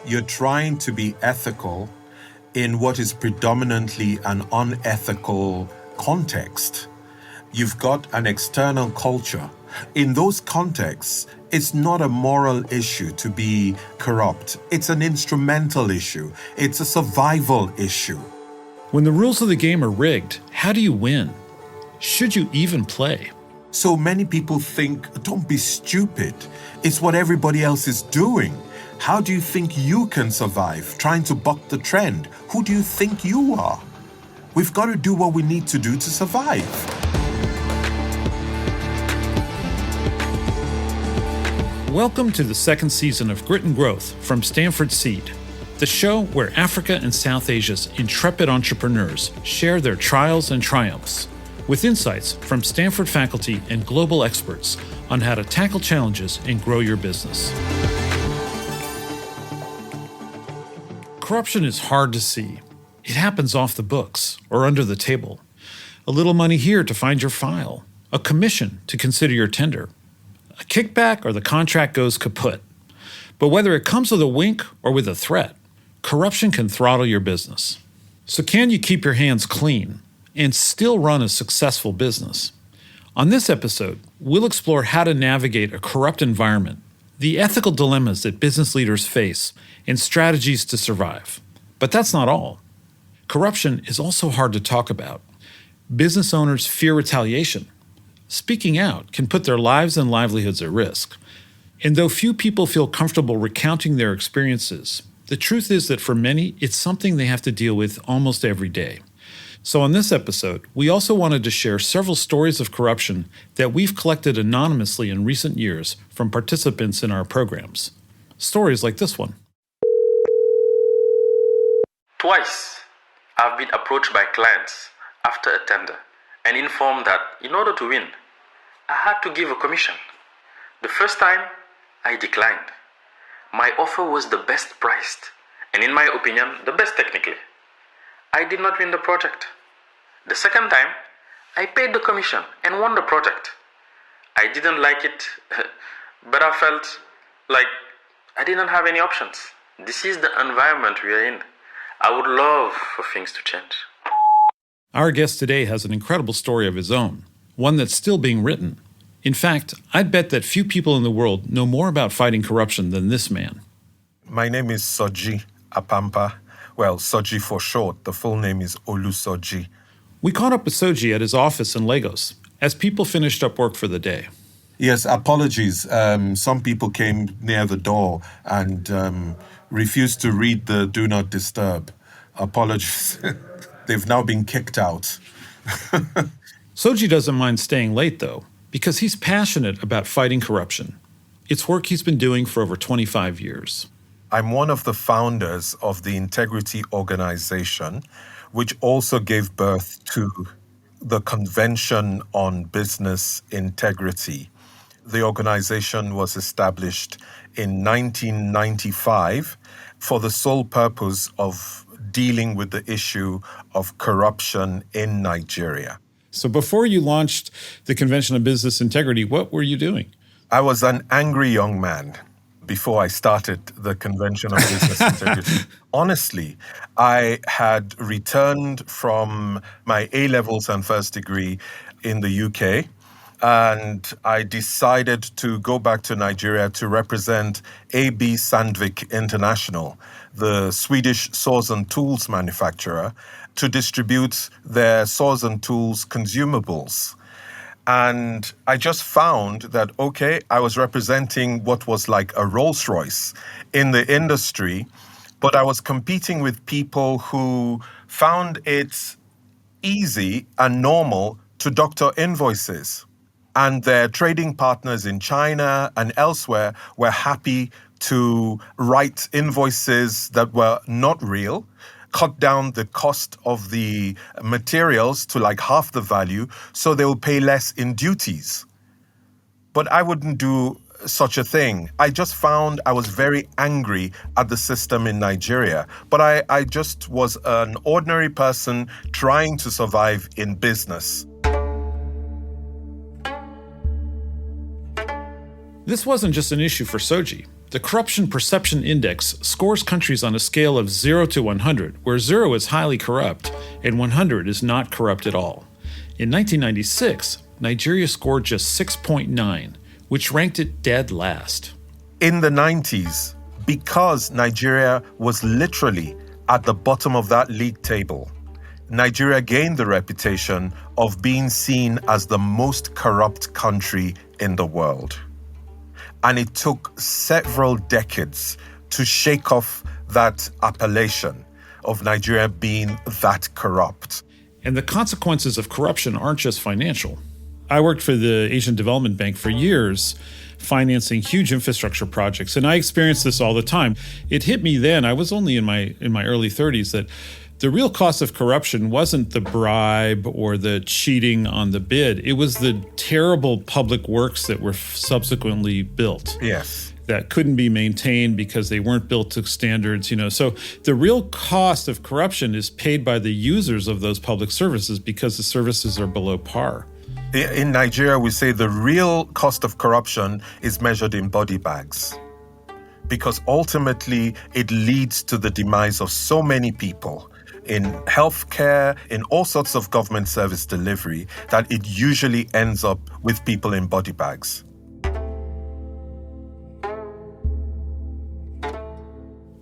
you're trying to be ethical in what is predominantly an unethical context. You've got an external culture. In those contexts, it's not a moral issue to be corrupt. It's an instrumental issue. It's a survival issue. When the rules of the game are rigged, how do you win? Should you even play? So many people think, don't be stupid. It's what everybody else is doing. How do you think you can survive trying to buck the trend? Who do you think you are? We've got to do what we need to do to survive. Welcome to the second season of Grit and Growth from Stanford Seed, the show where Africa and South Asia's intrepid entrepreneurs share their trials and triumphs, with insights from Stanford faculty and global experts on how to tackle challenges and grow your business. Corruption is hard to see. It happens off the books or under the table. A little money here to find your file, a commission to consider your tender, a kickback or the contract goes kaput. But whether it comes with a wink or with a threat, corruption can throttle your business. So can you keep your hands clean and still run a successful business? On this episode, we'll explore how to navigate a corrupt environment, the ethical dilemmas that business leaders face, and strategies to survive. But that's not all. Corruption is also hard to talk about. Business owners fear retaliation. Speaking out can put their lives and livelihoods at risk. And though few people feel comfortable recounting their experiences, the truth is that for many, it's something they have to deal with almost every day. So on this episode, we also wanted to share several stories of corruption that we've collected anonymously in recent years from participants in our programs. Stories like this one. Twice, I've been approached by clients after a tender and informed that in order to win, I had to give a commission. The first time, I declined. My offer was the best priced, and in my opinion, the best technically. I did not win the project. The second time, I paid the commission and won the project. I didn't like it, but I felt like I didn't have any options. This is the environment we are in. I would love for things to change. Our guest today has an incredible story of his own, one that's still being written. In fact, I'd bet that few people in the world know more about fighting corruption than this man. My name is Soji Apampa. Well, Soji for short. The full name is Soji. We caught up with Soji at his office in Lagos as people finished up work for the day. Yes, apologies. Some people came near the door and refused to read the Do Not Disturb. Apologies. They've now been kicked out. Soji doesn't mind staying late, though, because he's passionate about fighting corruption. It's work he's been doing for over 25 years. I'm one of the founders of the Integrity Organization, which also gave birth to the Convention on Business Integrity. The organization was established in 1995 for the sole purpose of dealing with the issue of corruption in Nigeria. So before you launched the Convention on Business Integrity, what were you doing? I was an angry young man before I started the Convention on Business Integrity. Honestly, I had returned from my A-levels and first degree in the UK, and I decided to go back to Nigeria to represent AB Sandvik International, the Swedish saws and tools manufacturer, to distribute their saws and tools consumables. And I just found that, okay, I was representing what was like a Rolls Royce in the industry, but I was competing with people who found it easy and normal to doctor invoices. And their trading partners in China and elsewhere were happy to write invoices that were not real, cut down the cost of the materials to like half the value, so they will pay less in duties. But I wouldn't do such a thing. I just found I was very angry at the system in Nigeria. But I just was an ordinary person trying to survive in business. This wasn't just an issue for Soji. The Corruption Perception Index scores countries on a scale of 0 to 100, where 0 is highly corrupt and 100 is not corrupt at all. In 1996, Nigeria scored just 6.9, which ranked it dead last. In the 90s, because Nigeria was literally at the bottom of that league table, Nigeria gained the reputation of being seen as the most corrupt country in the world. And it took several decades to shake off that appellation of Nigeria being that corrupt. And the consequences of corruption aren't just financial. I worked for the Asian Development Bank for years, financing huge infrastructure projects, and I experienced this all the time. It hit me then, I was only in my early 30s, that the real cost of corruption wasn't the bribe or the cheating on the bid. It was the terrible public works that were subsequently built. Yes. That couldn't be maintained because they weren't built to standards, So the real cost of corruption is paid by the users of those public services because the services are below par. In Nigeria, we say the real cost of corruption is measured in body bags, because ultimately it leads to the demise of so many people in healthcare, in all sorts of government service delivery, that it usually ends up with people in body bags.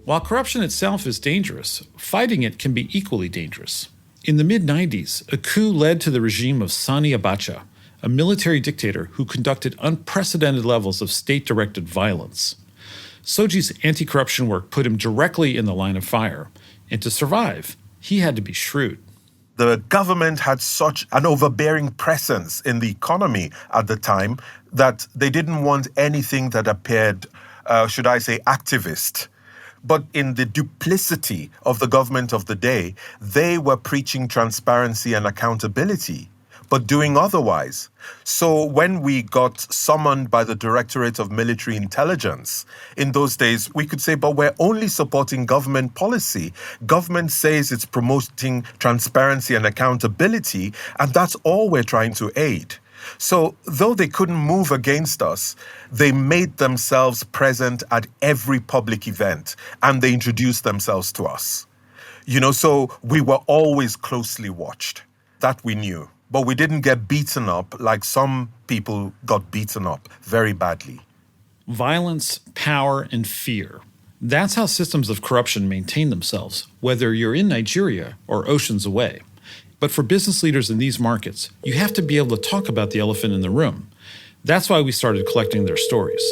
While corruption itself is dangerous, fighting it can be equally dangerous. In the mid-90s, a coup led to the regime of Sani Abacha, a military dictator who conducted unprecedented levels of state-directed violence. Soji's anti-corruption work put him directly in the line of fire, and to survive, he had to be shrewd. The government had such an overbearing presence in the economy at the time that they didn't want anything that appeared, activist. But in the duplicity of the government of the day, they were preaching transparency and accountability, but doing otherwise. So when we got summoned by the Directorate of Military Intelligence, in those days, we could say, but we're only supporting government policy. Government says it's promoting transparency and accountability, and that's all we're trying to aid. So though they couldn't move against us, they made themselves present at every public event, and they introduced themselves to us. So we were always closely watched. That we knew. But we didn't get beaten up like some people got beaten up very badly. Violence, power, and fear. That's how systems of corruption maintain themselves, whether you're in Nigeria or oceans away. But for business leaders in these markets, you have to be able to talk about the elephant in the room. That's why we started collecting their stories.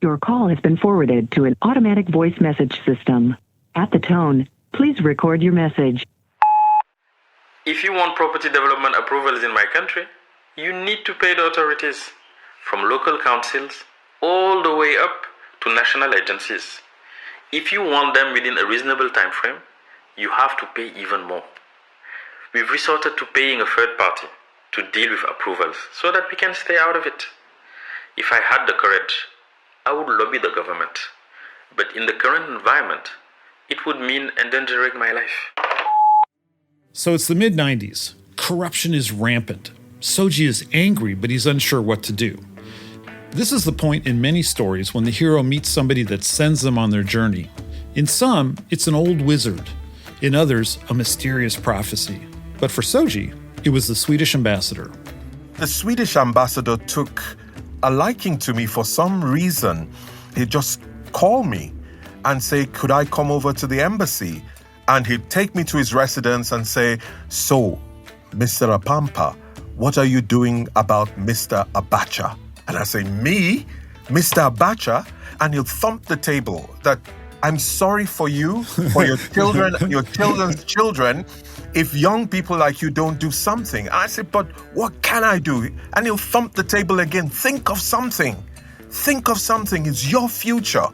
Your call has been forwarded to an automatic voice message system. At the tone, please record your message. If you want property development approvals in my country, you need to pay the authorities, from local councils all the way up to national agencies. If you want them within a reasonable time frame, you have to pay even more. We've resorted to paying a third party to deal with approvals so that we can stay out of it. If I had the courage, I would lobby the government. But in the current environment, it would mean endangering my life. So it's the mid-90s. Corruption is rampant. Soji is angry, but he's unsure what to do. This is the point in many stories when the hero meets somebody that sends them on their journey. In some, it's an old wizard. In others, a mysterious prophecy. But for Soji, it was the Swedish ambassador. The Swedish ambassador took a liking to me for some reason. He'd just call me and say, could I come over to the embassy? And he'd take me to his residence and say, so, Mr. Apampa, what are you doing about Mr. Abacha? And I say, me? Mr. Abacha? And he'll thump the table that I'm sorry for you, for your children, your children's children, if young people like you don't do something. I said, but what can I do? And he'll thump the table again. Think of something. Think of something. It's your future.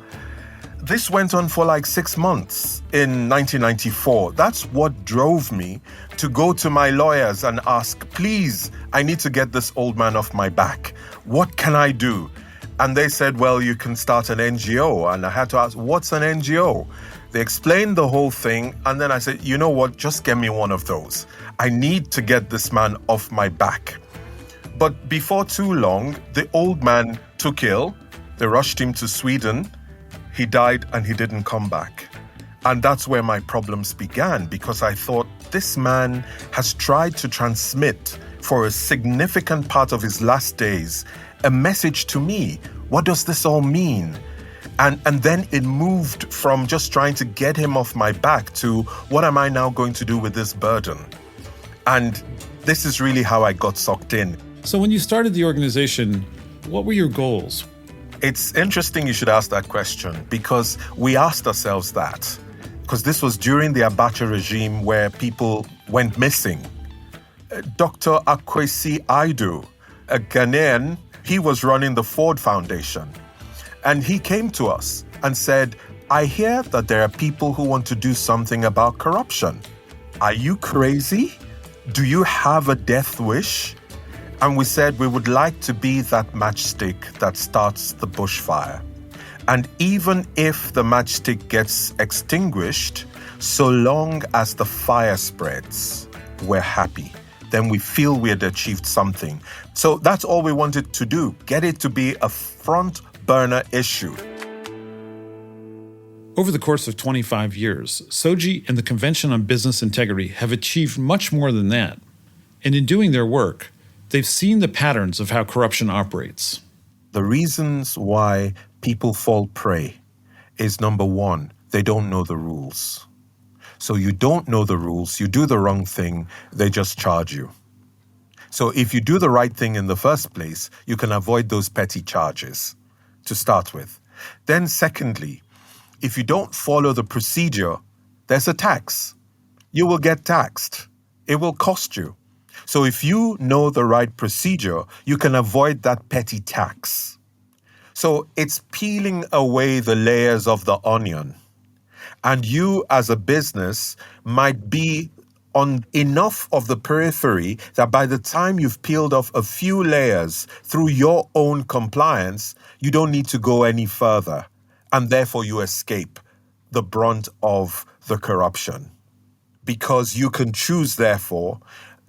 This went on for like 6 months in 1994. That's what drove me to go to my lawyers and ask, please, I need to get this old man off my back. What can I do? And they said, well, you can start an NGO. And I had to ask, what's an NGO? They explained the whole thing. And then I said, you know what? Just get me one of those. I need to get this man off my back. But before too long, the old man took ill They rushed him to Sweden. He died and he didn't come back. And that's where my problems began, because I thought, this man has tried to transmit for a significant part of his last days a message to me. What does this all mean? And then it moved from just trying to get him off my back to, what am I now going to do with this burden? And this is really how I got sucked in. So when you started the organization, what were your goals? It's interesting you should ask that question, because we asked ourselves that. Because this was during the Abacha regime where people went missing. Dr. Akwesi Aidu, a Ghanaian, he was running the Ford Foundation. And he came to us and said, I hear that there are people who want to do something about corruption. Are you crazy? Do you have a death wish? And we said we would like to be that matchstick that starts the bushfire. And even if the matchstick gets extinguished, so long as the fire spreads, we're happy. Then we feel we had achieved something. So that's all we wanted to do, get it to be a front burner issue. Over the course of 25 years, Soji and the Convention on Business Integrity have achieved much more than that. And in doing their work, they've seen the patterns of how corruption operates. The reasons why people fall prey is, number one, they don't know the rules. So you don't know the rules, you do the wrong thing, they just charge you. So if you do the right thing in the first place, you can avoid those petty charges to start with. Then secondly, if you don't follow the procedure, there's a tax. You will get taxed. It will cost you. So if you know the right procedure, you can avoid that petty tax. So it's peeling away the layers of the onion. And you as a business might be on enough of the periphery that by the time you've peeled off a few layers through your own compliance, you don't need to go any further. And therefore you escape the brunt of the corruption. Because you can choose, therefore,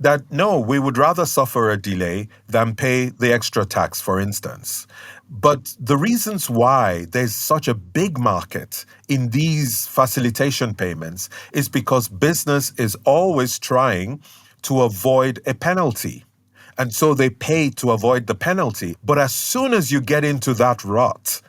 that no, we would rather suffer a delay than pay the extra tax, for instance. But the reasons why there's such a big market in these facilitation payments is because business is always trying to avoid a penalty. And so they pay to avoid the penalty. But as soon as you get into that rut,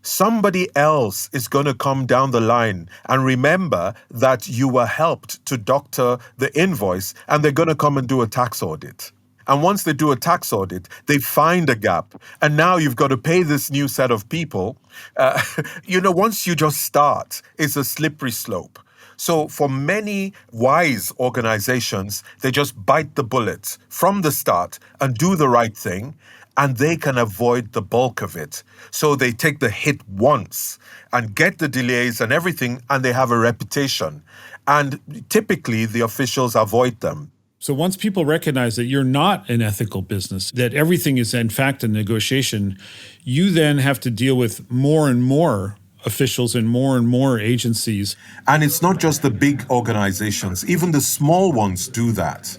somebody else is going to come down the line and remember that you were helped to doctor the invoice, and they're going to come and do a tax audit. And once they do a tax audit, they find a gap. And now you've got to pay this new set of people. Once you just start, it's a slippery slope. So for many wise organizations, they just bite the bullet from the start and do the right thing, and they can avoid the bulk of it. So they take the hit once and get the delays and everything, and they have a reputation. And typically, the officials avoid them. So once people recognize that you're not an ethical business, that everything is in fact a negotiation, you then have to deal with more and more officials and more agencies. And it's not just the big organizations, even the small ones do that.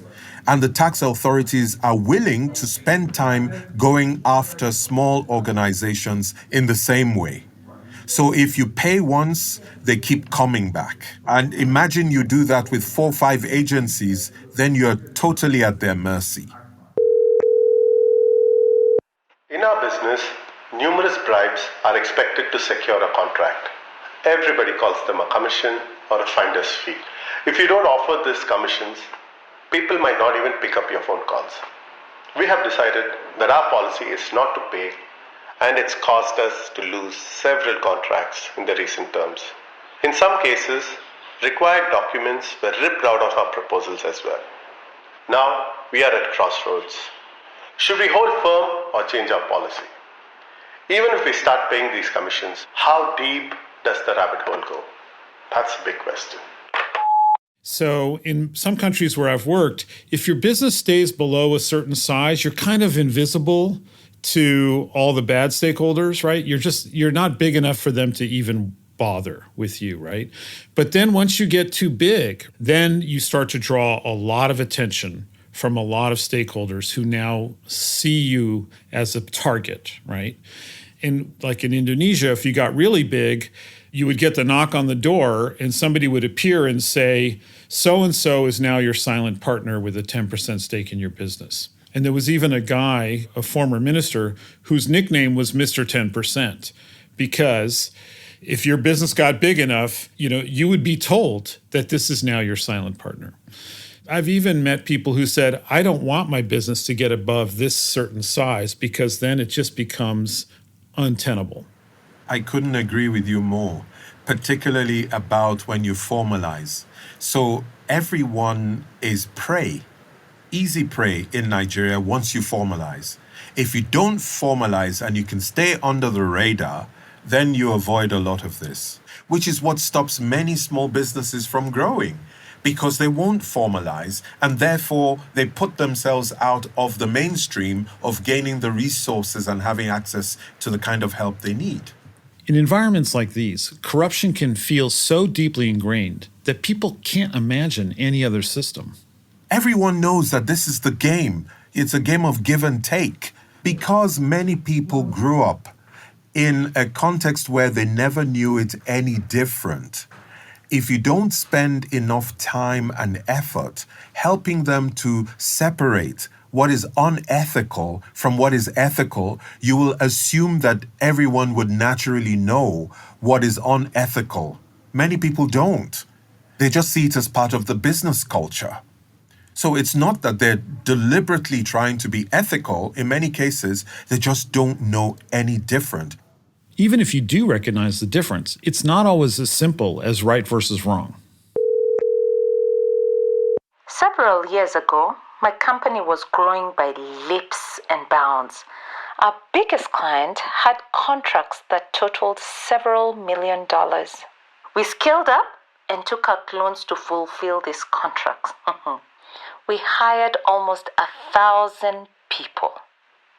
And the tax authorities are willing to spend time going after small organizations in the same way. So if you pay once, they keep coming back. And imagine you do that with 4 or 5 agencies, then you're totally at their mercy. In our business, numerous bribes are expected to secure a contract. Everybody calls them a commission or a finder's fee. If you don't offer these commissions, people might not even pick up your phone calls. We have decided that our policy is not to pay, and it's caused us to lose several contracts in the recent terms. In some cases, required documents were ripped out of our proposals as well. Now, we are at crossroads. Should we hold firm or change our policy? Even if we start paying these commissions, how deep does the rabbit hole go? That's a big question. So in some countries where I've worked, if your business stays below a certain size, you're kind of invisible to all the bad stakeholders, right? You're not big enough for them to even bother with you, right? But then once you get too big, then you start to draw a lot of attention from a lot of stakeholders who now see you as a target, right? And like in Indonesia, if you got really big, you would get the knock on the door and somebody would appear and say, so-and-so is now your silent partner with a 10% stake in your business. And there was even a guy, a former minister, whose nickname was Mr. 10%, because if your business got big enough, you would be told that this is now your silent partner. I've even met people who said, I don't want my business to get above this certain size because then it just becomes untenable. I couldn't agree with you more, particularly about when you formalize. So everyone is prey, easy prey in Nigeria once you formalize. If you don't formalize and you can stay under the radar, then you avoid a lot of this, which is what stops many small businesses from growing, because they won't formalize and therefore they put themselves out of the mainstream of gaining the resources and having access to the kind of help they need. In environments like these, corruption can feel so deeply ingrained that people can't imagine any other system. Everyone knows that this is the game. It's a game of give and take. Because many people grew up in a context where they never knew it any different. If you don't spend enough time and effort helping them to separate what is unethical from what is ethical, you will assume that everyone would naturally know what is unethical. Many people don't. They just see it as part of the business culture. So it's not that they're deliberately trying to be ethical. In many cases, they just don't know any different. Even if you do recognize the difference, it's not always as simple as right versus wrong. Several years ago, my company was growing by leaps and bounds. Our biggest client had contracts that totaled several $1 million. We scaled up and took out loans to fulfill these contracts. We hired almost 1,000 people.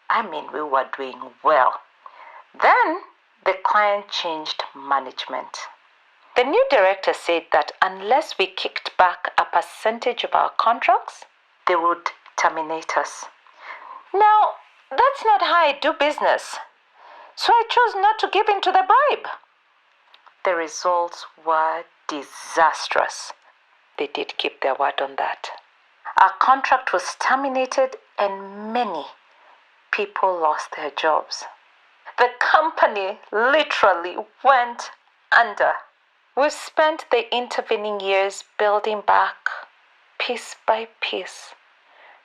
I mean, we were doing well. Then the client changed management. The new director said that unless we kicked back a percentage of our contracts, they would terminate us. Now, that's not how I do business. So I chose not to give in to the bribe. The results were disastrous. They did keep their word on that. Our contract was terminated and many people lost their jobs. The company literally went under. We've spent the intervening years building back piece by piece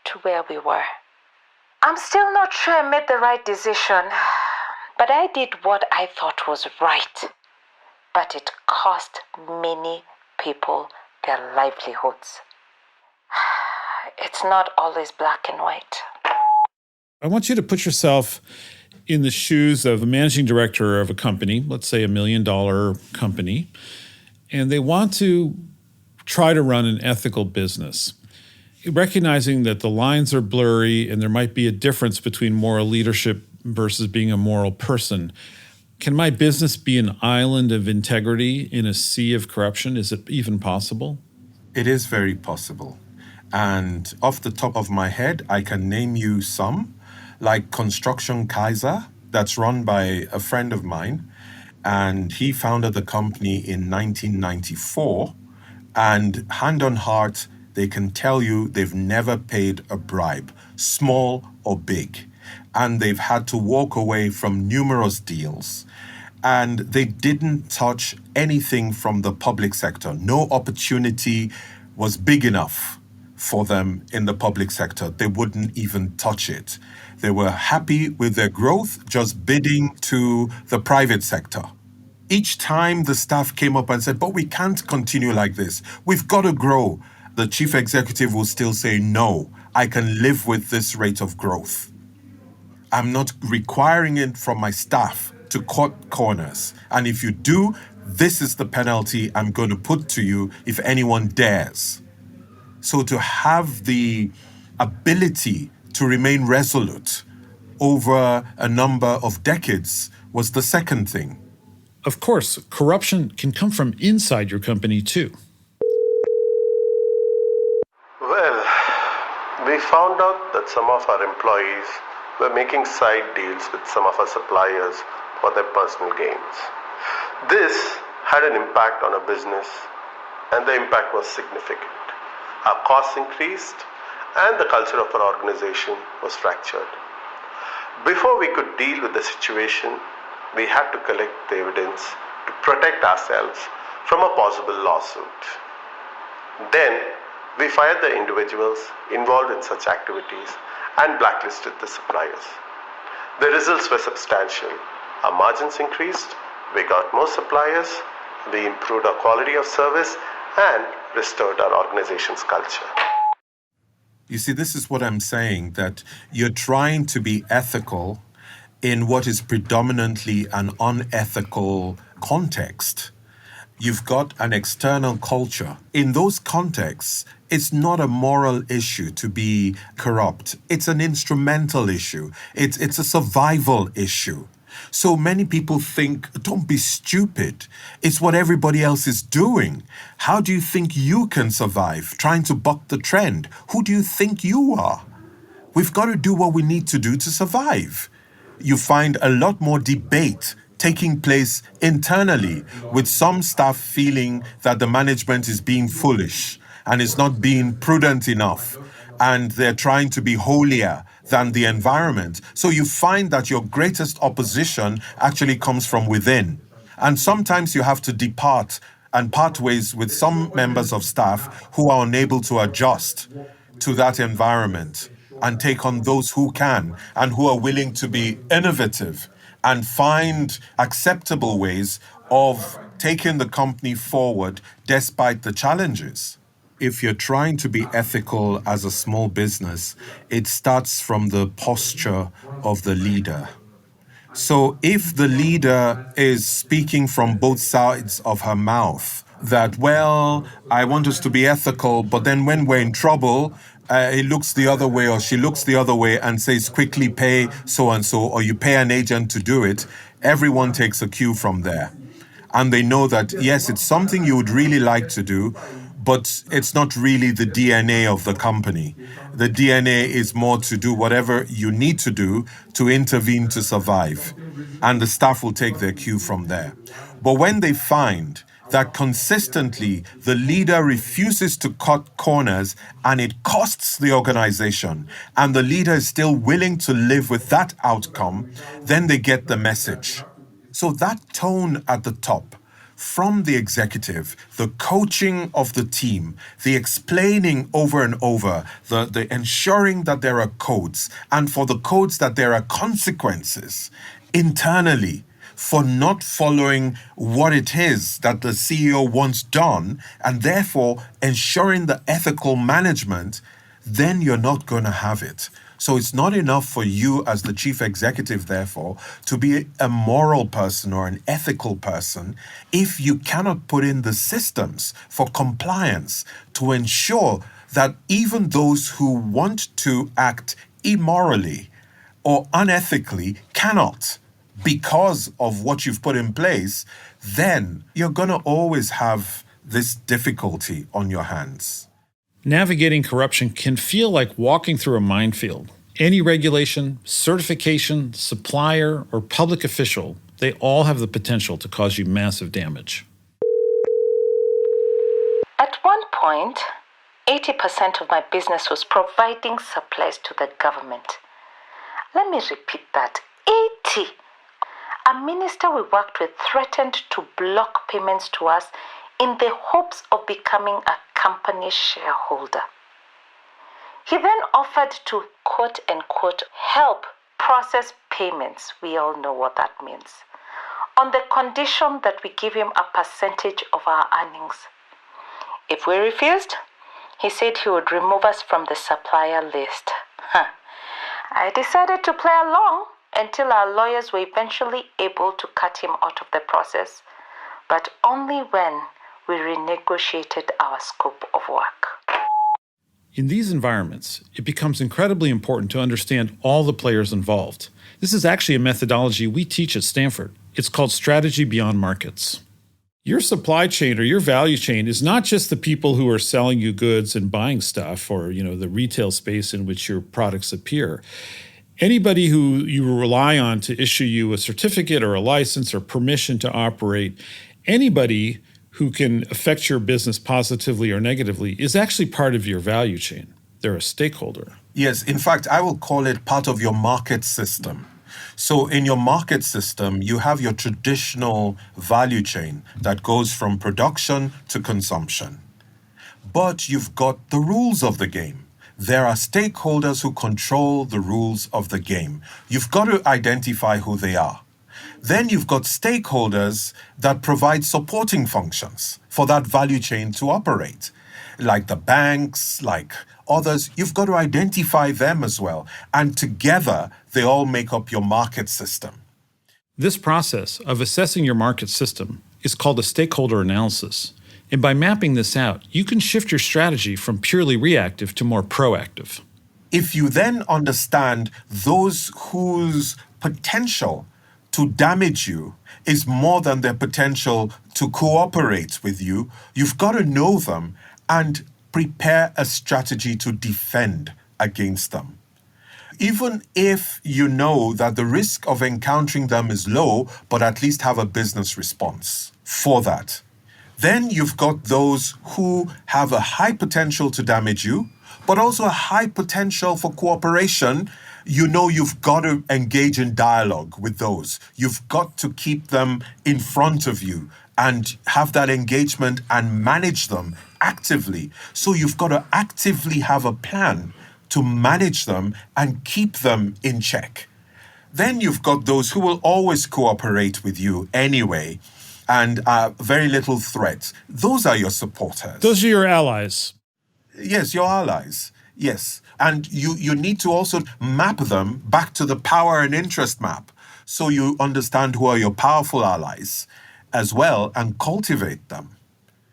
to where we were. I'm still not sure I made the right decision, but I did what I thought was right. But it cost many people their livelihoods. It's not always black and white. I want you to put yourself in the shoes of a managing director of a company, let's say $1 million company, and they want to try to run an ethical business. Recognizing that the lines are blurry and there might be a difference between moral leadership versus being a moral person. Can my business be an island of integrity in a sea of corruption? Is it even possible? It is very possible. And off the top of my head, I can name you some, like Construction Kaiser, that's run by a friend of mine. And he founded the company in 1994. And hand on heart, they can tell you they've never paid a bribe, small or big. And they've had to walk away from numerous deals. And they didn't touch anything from the public sector. No opportunity was big enough for them in the public sector. They wouldn't even touch it. They were happy with their growth, just bidding to the private sector. Each time the staff came up and said, but we can't continue like this. We've got to grow. The chief executive will still say, no, I can live with this rate of growth. I'm not requiring it from my staff to cut corners. And if you do, this is the penalty I'm going to put to you if anyone dares. So to have the ability to remain resolute over a number of decades was the second thing. Of course, corruption can come from inside your company too. Well, we found out that some of our employees were making side deals with some of our suppliers for their personal gains. This had an impact on our business, and the impact was significant. Our costs increased, and the culture of our organization was fractured. Before we could deal with the situation, we had to collect the evidence to protect ourselves from a possible lawsuit. Then, we fired the individuals involved in such activities and blacklisted the suppliers. The results were substantial. Our margins increased, we got more suppliers, we improved our quality of service, and restored our organization's culture. You see, this is what I'm saying, that you're trying to be ethical in what is predominantly an unethical context. You've got an external culture. In those contexts, it's not a moral issue to be corrupt. It's an instrumental issue. It's a survival issue. So many people think, don't be stupid. It's what everybody else is doing. How do you think you can survive trying to buck the trend? Who do you think you are? We've got to do what we need to do to survive. You find a lot more debate taking place internally, with some staff feeling that the management is being foolish and is not being prudent enough, and they're trying to be holier than the environment. So you find that your greatest opposition actually comes from within. And sometimes you have to depart and part ways with some members of staff who are unable to adjust to that environment and take on those who can and who are willing to be innovative and find acceptable ways of taking the company forward despite the challenges. If you're trying to be ethical as a small business, it starts from the posture of the leader. So if the leader is speaking from both sides of her mouth, that, well, I want us to be ethical, but then when we're in trouble, he looks the other way or she looks the other way and says, quickly pay so-and-so, or you pay an agent to do it, everyone takes a cue from there. And they know that, yes, it's something you would really like to do, but it's not really the DNA of the company. The DNA is more to do whatever you need to do to intervene to survive. And the staff will take their cue from there. But when they find that consistently the leader refuses to cut corners and it costs the organization, and the leader is still willing to live with that outcome, then they get the message. So that tone at the top, from the executive, the coaching of the team, the explaining over and over, the ensuring that there are codes, and for the codes that there are consequences internally for not following what it is that the CEO wants done, and therefore ensuring the ethical management, then you're not going to have it. So it's not enough for you as the chief executive, therefore, to be a moral person or an ethical person if you cannot put in the systems for compliance to ensure that even those who want to act immorally or unethically cannot, because of what you've put in place, then you're going to always have this difficulty on your hands. Navigating corruption can feel like walking through a minefield. Any regulation, certification, supplier, or public official, they all have the potential to cause you massive damage. At one point, 80% of my business was providing supplies to the government. Let me repeat that, 80. A minister we worked with threatened to block payments to us in the hopes of becoming a company shareholder. He then offered to, quote unquote, help process payments. We all know what that means. On the condition that we give him a percentage of our earnings. If we refused, he said he would remove us from the supplier list. I decided to play along until our lawyers were eventually able to cut him out of the process, but only when we renegotiated our scope of work. In these environments, it becomes incredibly important to understand all the players involved. This is actually a methodology we teach at Stanford. It's called Strategy Beyond Markets. Your supply chain or your value chain is not just the people who are selling you goods and buying stuff, or the retail space in which your products appear. Anybody who you rely on to issue you a certificate or a license or permission to operate, anybody who can affect your business positively or negatively is actually part of your value chain. They're a stakeholder. Yes, in fact, I will call it part of your market system. So in your market system, you have your traditional value chain that goes from production to consumption. But you've got the rules of the game. There are stakeholders who control the rules of the game. You've got to identify who they are. Then you've got stakeholders that provide supporting functions for that value chain to operate, like the banks, like others. You've got to identify them as well. And together, they all make up your market system. This process of assessing your market system is called a stakeholder analysis. And by mapping this out, you can shift your strategy from purely reactive to more proactive. If you then understand those whose potential to damage you is more than their potential to cooperate with you, you've got to know them and prepare a strategy to defend against them. Even if you know that the risk of encountering them is low, but at least have a business response for that. Then you've got those who have a high potential to damage you, but also a high potential for cooperation. You know you've got to engage in dialogue with those. You've got to keep them in front of you and have that engagement and manage them actively. So you've got to actively have a plan to manage them and keep them in check. Then you've got those who will always cooperate with you anyway and very little threat. Those are your supporters. Those are your allies. Yes, your allies. Yes. And you need to also map them back to the power and interest map so you understand who are your powerful allies as well and cultivate them.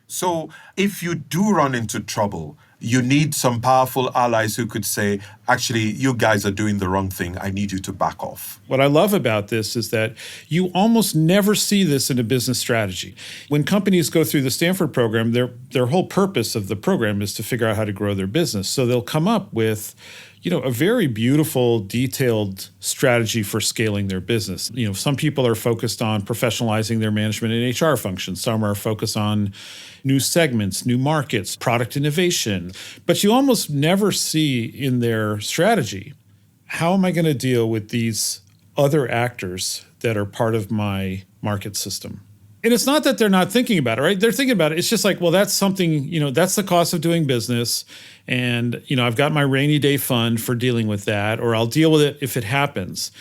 So if you do run into trouble, you need some powerful allies who could say, actually, you guys are doing the wrong thing. I need you to back off. What I love about this is that you almost never see this in a business strategy. When companies go through the Stanford program, their whole purpose of the program is to figure out how to grow their business. So they'll come up with, a very beautiful, detailed strategy for scaling their business. Some people are focused on professionalizing their management and HR functions. Some are focused on new segments, new markets, product innovation. But you almost never see in their strategy, how am I going to deal with these other actors that are part of my market system? And it's not that they're not thinking about it, right? They're thinking about it. It's just like, well, that's something, that's the cost of doing business. And, I've got my rainy day fund for dealing with that, or I'll deal with it if it happens.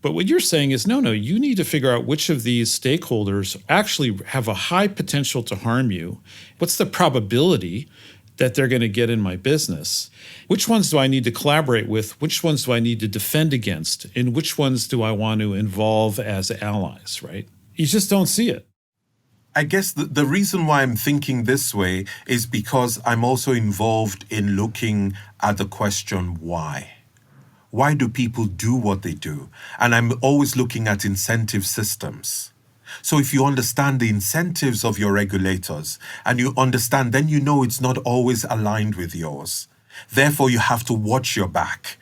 But what you're saying is, no, you need to figure out which of these stakeholders actually have a high potential to harm you. What's the probability that they're going to get in my business? Which ones do I need to collaborate with? Which ones do I need to defend against? And which ones do I want to involve as allies, right? You just don't see it. I guess the reason why I'm thinking this way is because I'm also involved in looking at the question, why? Why do people do what they do? And I'm always looking at incentive systems. So if you understand the incentives of your regulators and you understand, then you know it's not always aligned with yours. Therefore, you have to watch your back.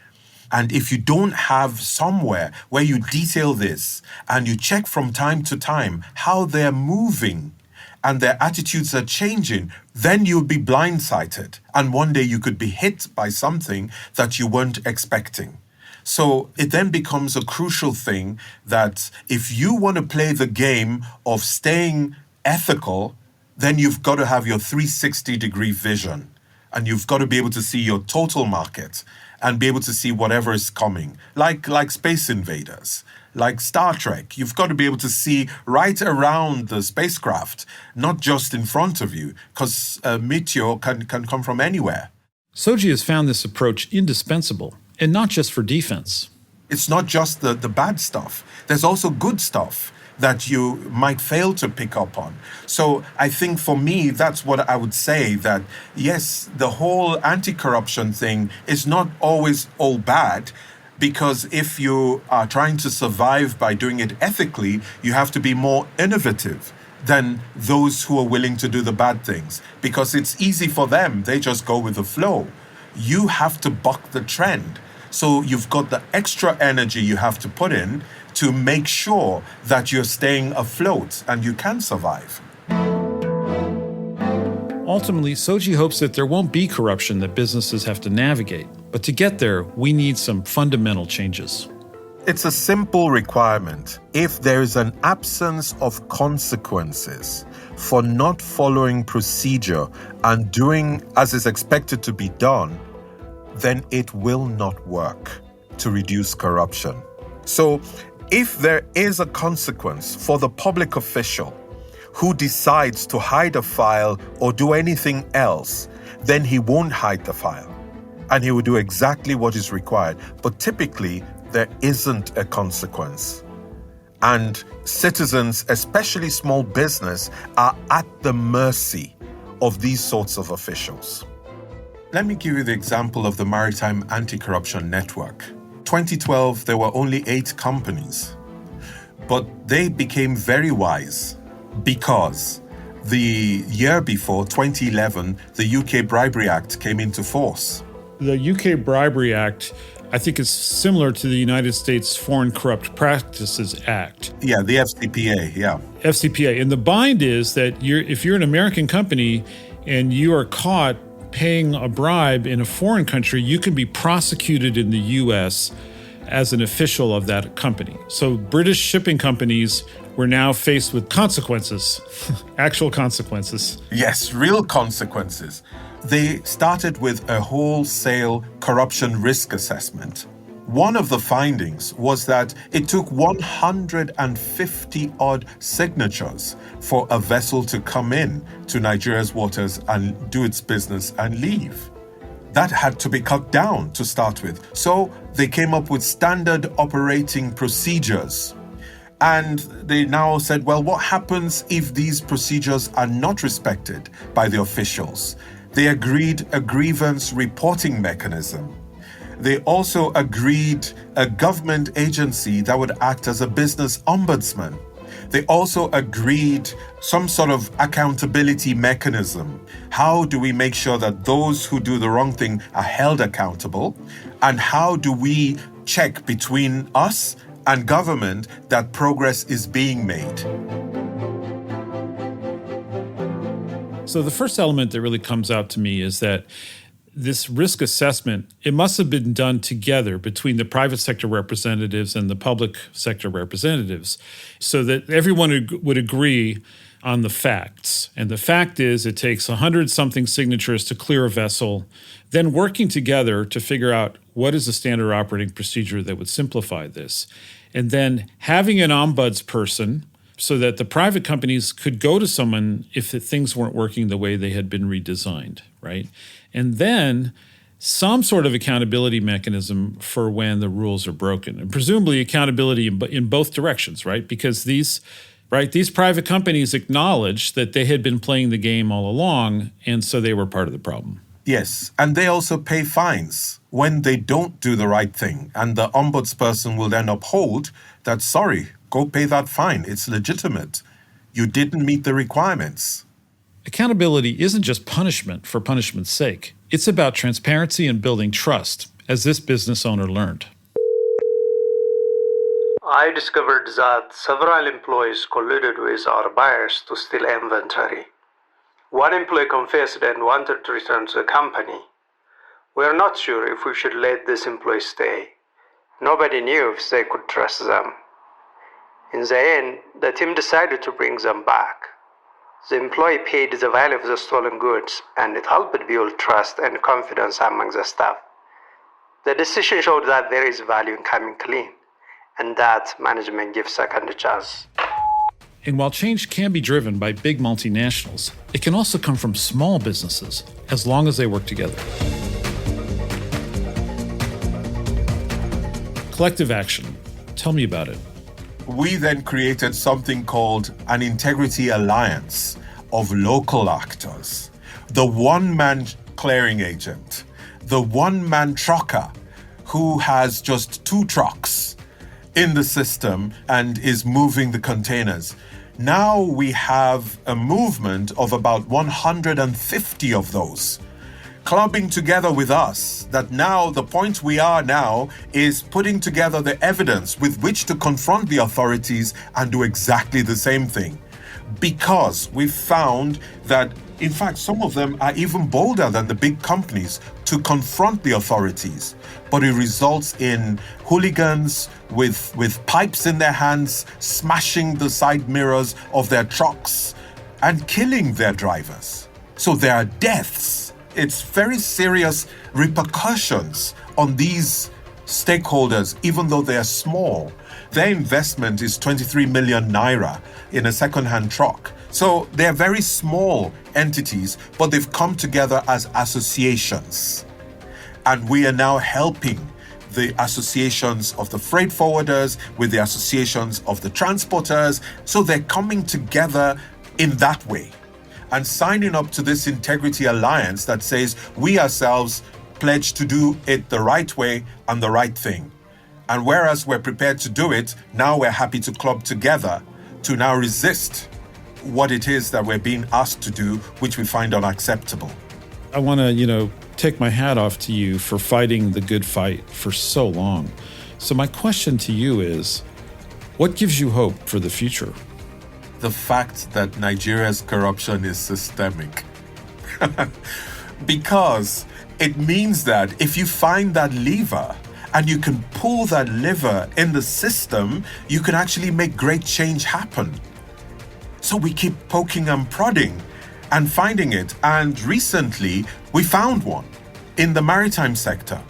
And if you don't have somewhere where you detail this and you check from time to time how they're moving and their attitudes are changing, then you'll be blindsided. And one day you could be hit by something that you weren't expecting. So it then becomes a crucial thing that if you want to play the game of staying ethical, then you've got to have your 360-degree vision. And you've got to be able to see your total market and be able to see whatever is coming, like Space Invaders, like Star Trek. You've got to be able to see right around the spacecraft, not just in front of you, because a meteor can come from anywhere. Soji has found this approach indispensable, and not just for defense. It's not just the bad stuff. There's also good stuff that you might fail to pick up on. So I think for me, that's what I would say, that yes, the whole anti-corruption thing is not always all bad, because if you are trying to survive by doing it ethically, you have to be more innovative than those who are willing to do the bad things, because it's easy for them. They just go with the flow. You have to buck the trend. So you've got the extra energy you have to put in to make sure that you're staying afloat and you can survive. Ultimately, Soji hopes that there won't be corruption that businesses have to navigate. But to get there, we need some fundamental changes. It's a simple requirement. If there is an absence of consequences for not following procedure and doing as is expected to be done, then it will not work to reduce corruption. So, if there is a consequence for the public official who decides to hide a file or do anything else, then he won't hide the file. And he will do exactly what is required. But typically, there isn't a consequence. And citizens, especially small business, are at the mercy of these sorts of officials. Let me give you the example of the Maritime Anti-Corruption Network. 2012, there were only 8 companies, but they became very wise because the year before, 2011, the UK Bribery Act came into force. The UK Bribery Act, I think, is similar to the United States Foreign Corrupt Practices Act. Yeah, the FCPA, yeah. FCPA. And the bind is that if you're an American company and you are caught paying a bribe in a foreign country, you can be prosecuted in the U.S. as an official of that company. So British shipping companies were now faced with consequences, actual consequences. Yes, real consequences. They started with a wholesale corruption risk assessment. One of the findings was that it took 150 odd signatures for a vessel to come in to Nigeria's waters and do its business and leave. That had to be cut down to start with. So they came up with standard operating procedures. And they now said, well, what happens if these procedures are not respected by the officials? They agreed a grievance reporting mechanism. They also agreed a government agency that would act as a business ombudsman. They also agreed some sort of accountability mechanism. How do we make sure that those who do the wrong thing are held accountable? And how do we check between us and government that progress is being made? So the first element that really comes out to me is that this risk assessment, it must have been done together between the private sector representatives and the public sector representatives so that everyone would agree on the facts. And the fact is it takes 100-something signatures to clear a vessel, then working together to figure out what is the standard operating procedure that would simplify this. And then having an ombudsperson so that the private companies could go to someone if things weren't working the way they had been redesigned, right? And then some sort of accountability mechanism for when the rules are broken. And presumably accountability in both directions, right? Because these private companies acknowledged that they had been playing the game all along, and so they were part of the problem. Yes, and they also pay fines when they don't do the right thing. And the ombudsperson will then uphold that, sorry, go pay that fine. It's legitimate. You didn't meet the requirements. Accountability isn't just punishment for punishment's sake. It's about transparency and building trust, as this business owner learned. I discovered that several employees colluded with our buyers to steal inventory. One employee confessed and wanted to return to the company. We are not sure if we should let this employee stay. Nobody knew if they could trust them. In the end, the team decided to bring them back. The employee paid the value of the stolen goods, and it helped build trust and confidence among the staff. The decision showed that there is value in coming clean, and that management gives second chance. And while change can be driven by big multinationals, it can also come from small businesses, as long as they work together. Collective action. Tell me about it. We then created something called an integrity alliance of local actors. The one-man clearing agent, the one-man trucker who has just 2 trucks in the system and is moving the containers. Now we have a movement of about 150 of those clubbing together with us, that now the point we are now is putting together the evidence with which to confront the authorities and do exactly the same thing. Because we've found that, in fact, some of them are even bolder than the big companies to confront the authorities. But it results in hooligans with pipes in their hands, smashing the side mirrors of their trucks and killing their drivers. So there are deaths. It's very serious repercussions on these stakeholders, even though they are small. Their investment is 23 million naira in a second-hand truck. So they're very small entities, but they've come together as associations. And we are now helping the associations of the freight forwarders with the associations of the transporters. So they're coming together in that way and signing up to this integrity alliance that says we ourselves pledge to do it the right way and the right thing. And whereas we're prepared to do it, now we're happy to club together to now resist what it is that we're being asked to do, which we find unacceptable. I want to, take my hat off to you for fighting the good fight for so long. So my question to you is, what gives you hope for the future? The fact that Nigeria's corruption is systemic. Because it means that if you find that lever and you can pull that lever in the system, you can actually make great change happen. So we keep poking and prodding and finding it. And recently, we found one in the maritime sector.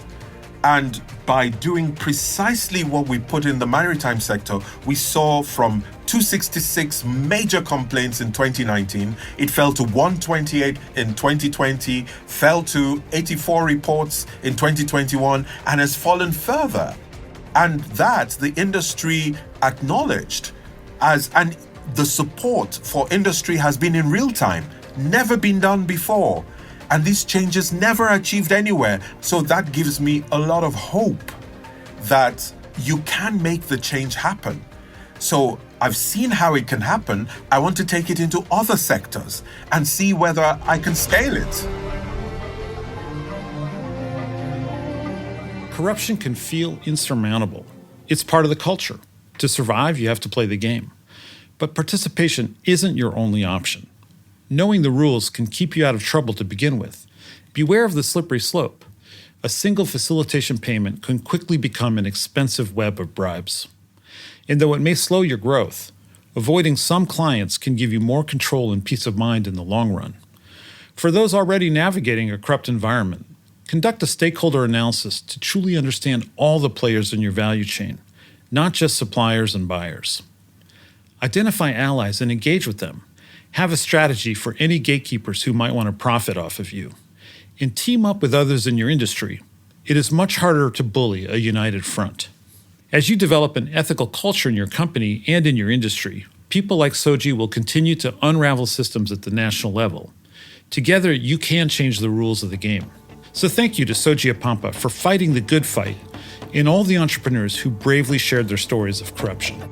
And by doing precisely what we put in the maritime sector, we saw from 266 major complaints in 2019, it fell to 128 in 2020, fell to 84 reports in 2021, and has fallen further. And that the industry acknowledged and the support for industry has been in real time, never been done before. And these changes never achieved anywhere. So that gives me a lot of hope that you can make the change happen. So I've seen how it can happen. I want to take it into other sectors and see whether I can scale it. Corruption can feel insurmountable. It's part of the culture. To survive, you have to play the game. But participation isn't your only option. Knowing the rules can keep you out of trouble to begin with. Beware of the slippery slope. A single facilitation payment can quickly become an expensive web of bribes. And though it may slow your growth, avoiding some clients can give you more control and peace of mind in the long run. For those already navigating a corrupt environment, conduct a stakeholder analysis to truly understand all the players in your value chain, not just suppliers and buyers. Identify allies and engage with them. Have a strategy for any gatekeepers who might want to profit off of you. And team up with others in your industry. It is much harder to bully a united front. As you develop an ethical culture in your company and in your industry, people like Soji will continue to unravel systems at the national level. Together, you can change the rules of the game. So thank you to Soji Apampa for fighting the good fight and all the entrepreneurs who bravely shared their stories of corruption.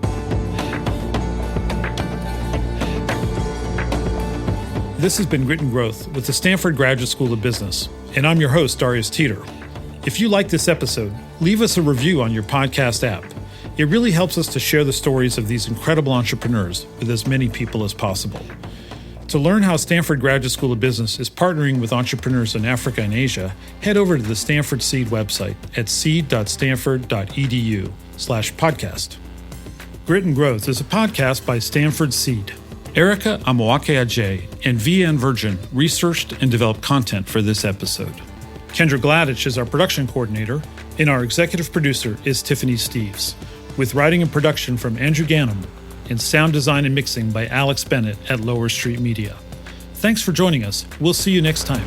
This has been Grit and Growth with the Stanford Graduate School of Business, and I'm your host, Darius Teeter. If you like this episode, leave us a review on your podcast app. It really helps us to share the stories of these incredible entrepreneurs with as many people as possible. To learn how Stanford Graduate School of Business is partnering with entrepreneurs in Africa and Asia, head over to the Stanford Seed website at seed.stanford.edu/podcast. Grit and Growth is a podcast by Stanford Seed. Erica Amawake-Ajay and VN Virgin researched and developed content for this episode. Kendra Gladich is our production coordinator, and our executive producer is Tiffany Steves, with writing and production from Andrew Gannum and sound design and mixing by Alex Bennett at Lower Street Media. Thanks for joining us. We'll see you next time.